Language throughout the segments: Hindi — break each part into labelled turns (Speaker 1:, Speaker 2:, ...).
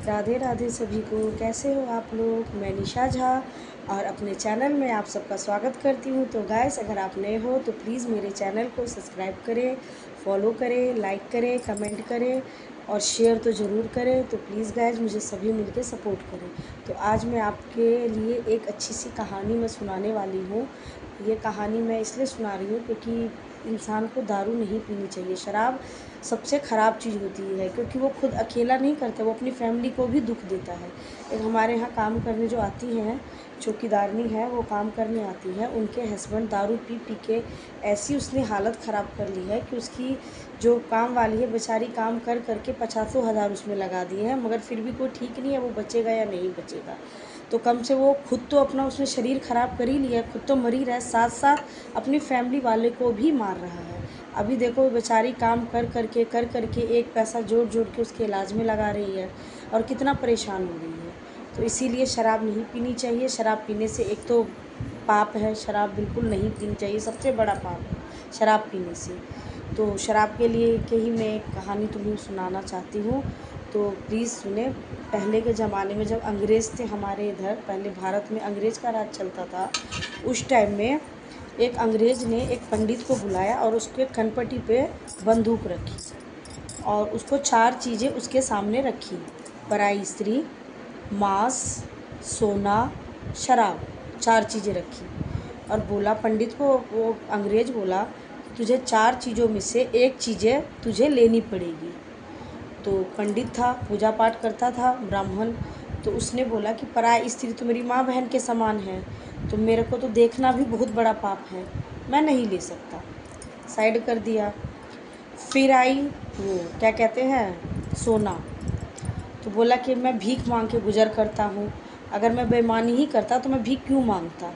Speaker 1: राधे राधे सभी को। कैसे हो आप लोग? मैं निशा झा और अपने चैनल में आप सबका स्वागत करती हूँ। तो गाइस, अगर आप नए हो तो प्लीज़ मेरे चैनल को सब्सक्राइब करें, फॉलो करें, लाइक करें, कमेंट करें और शेयर तो ज़रूर करें। तो प्लीज़ गाइस, मुझे सभी मिलके सपोर्ट करें। तो आज मैं आपके लिए एक अच्छी सी कहानी मैं सुनाने वाली हूँ। ये कहानी मैं इसलिए सुना रही हूँ क्योंकि इंसान को दारू नहीं पीनी चाहिए। शराब सबसे ख़राब चीज़ होती है क्योंकि वो खुद अकेला नहीं करता, वो अपनी फैमिली को भी दुख देता है। एक हमारे यहाँ काम करने जो आती हैं, चौकीदारनी है, वो काम करने आती है। उनके हस्बैंड दारू पी पी के ऐसी उसने हालत ख़राब कर ली है कि उसकी जो काम वाली है बेचारी काम कर करके 50,000 उसमें लगा दिए हैं, मगर फिर भी कोई ठीक नहीं है वो बचेगा या नहीं बचेगा। तो कम से वो खुद तो अपना उसने शरीर ख़राब कर ही लिया, खुद तो मर ही रहा है, साथ साथ अपनी फैमिली वाले को भी मार रहा है। अभी देखो बेचारी काम कर करके एक पैसा जोड़ जोड़ के उसके इलाज में लगा रही है और कितना परेशान हो रही है। तो इसीलिए शराब नहीं पीनी चाहिए। शराब पीने से एक तो पाप है, शराब बिल्कुल नहीं पीनी चाहिए, सबसे बड़ा पाप है शराब पीने से। तो शराब के लिए के ही मैं एक कहानी तुम्हें सुनाना चाहती हूँ, तो प्लीज़ सुने। पहले के ज़माने में जब अंग्रेज़ थे हमारे इधर, पहले भारत में अंग्रेज़ का राज चलता था, उस टाइम में एक अंग्रेज़ ने एक पंडित को बुलाया और उसके कनपटी पे बंदूक रखी और उसको 4 चीज़ें उसके सामने रखी: पराई स्त्री, मांस, सोना, शराब, 4 चीज़ें रखी। और बोला पंडित को, वो अंग्रेज़ बोला, तुझे 4 चीज़ों में से एक चीज़ें तुझे लेनी पड़ेगी। तो पंडित था, पूजा पाठ करता था, ब्राह्मण, तो उसने बोला कि पराई स्त्री तो मेरी माँ बहन के समान है, तो मेरे को तो देखना भी बहुत बड़ा पाप है, मैं नहीं ले सकता, साइड कर दिया। फिर आई वो क्या कहते हैं, सोना, तो बोला कि मैं भीख मांग के गुजर करता हूँ, अगर मैं बेईमानी ही करता तो मैं भीख क्यों मांगता,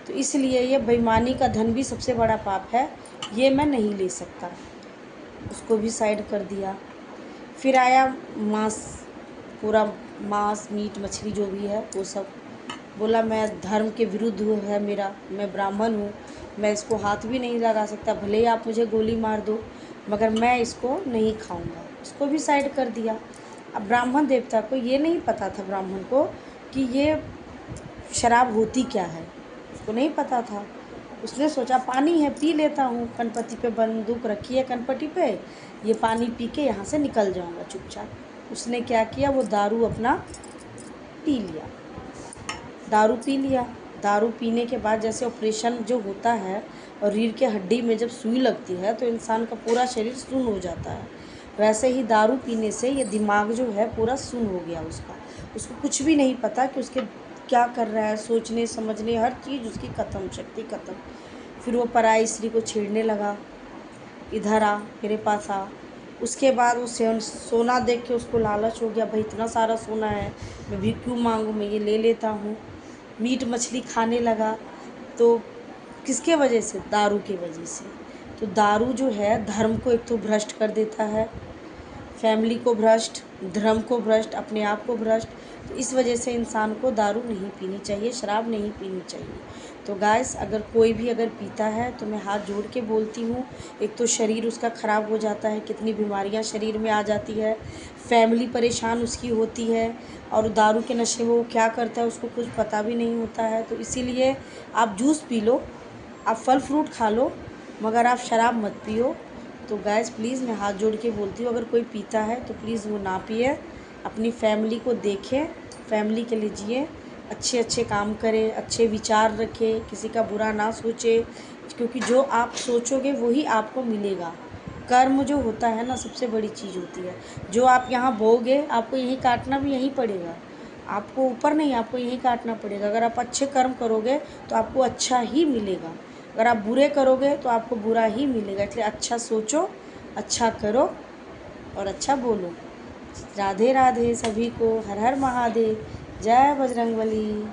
Speaker 1: तो इसलिए ये बेईमानी का धन भी सबसे बड़ा पाप है, ये मैं नहीं ले सकता, उसको भी साइड कर दिया। फिर आया मांस, पूरा मांस, मीट मछली जो भी है वो सब। बोला मैं धर्म के विरुद्ध है मेरा, मैं ब्राह्मण हूँ, मैं इसको हाथ भी नहीं लगा सकता, भले ही आप मुझे गोली मार दो, मगर मैं इसको नहीं खाऊंगा, इसको भी साइड कर दिया। अब ब्राह्मण देवता को ये नहीं पता था, ब्राह्मण को, कि ये शराब होती क्या है, उसको नहीं पता था। उसने सोचा पानी है, पी लेता हूँ, कनपटी पे बंदूक रखी है, कनपटी पे ये पानी पी के यहाँ से निकल जाऊँगा चुपचाप। उसने क्या किया, वो दारू अपना पी लिया, दारू पी लिया। दारू पीने के बाद जैसे ऑपरेशन जो होता है और रीढ़ के हड्डी में जब सुई लगती है तो इंसान का पूरा शरीर सुन्न हो जाता है, वैसे ही दारू पीने से ये दिमाग जो है पूरा सुन्न हो गया उसका। उसको कुछ भी नहीं पता कि उसके क्या कर रहा है, सोचने समझने हर चीज़ उसकी ख़त्म, शक्ति ख़त्म। फिर वो पराई स्त्री को छेड़ने लगा, इधर आ, मेरे पास आ। उसके बाद वो सोना देख के उसको लालच हो गया, भाई इतना सारा सोना है, मैं भी क्यों मांगूँ, मैं ये ले लेता हूँ। मीट मछली खाने लगा, तो किसके वजह से? दारू की वजह से। तो दारू जो है धर्म को एक तो भ्रष्ट कर देता है, फैमिली को भ्रष्ट, धर्म को भ्रष्ट, अपने आप को भ्रष्ट। तो इस वजह से इंसान को दारू नहीं पीनी चाहिए, शराब नहीं पीनी चाहिए। तो गाइस, अगर कोई भी अगर पीता है तो मैं हाथ जोड़ के बोलती हूँ, एक तो शरीर उसका ख़राब हो जाता है, कितनी बीमारियाँ शरीर में आ जाती है, फैमिली परेशान उसकी होती है, और दारू के नशे में वो क्या करता है उसको कुछ पता भी नहीं होता है। तो इसीलिए आप जूस पी लो, आप फल फ्रूट खा लो, मगर आप शराब मत पियो। तो गाइस प्लीज़ मैं हाथ जोड़ के बोलती हूँ, अगर कोई पीता है तो प्लीज़ वो ना पिए, अपनी फैमिली को देखें, फैमिली के लिए जिए, अच्छे अच्छे काम करें, अच्छे विचार रखें, किसी का बुरा ना सोचे, क्योंकि जो आप सोचोगे वही आपको मिलेगा। कर्म जो होता है ना, सबसे बड़ी चीज़ होती है। जो आप यहाँ बोओगे आपको यहीं काटना भी यहीं पड़ेगा, आपको ऊपर नहीं, आपको यहीं काटना पड़ेगा। अगर आप अच्छे कर्म करोगे तो आपको अच्छा ही मिलेगा, अगर आप बुरे करोगे तो आपको बुरा ही मिलेगा। इसलिए अच्छा सोचो, अच्छा करो और अच्छा बोलो। राधे राधे सभी को, हर हर महादेव, जय बजरंगबली।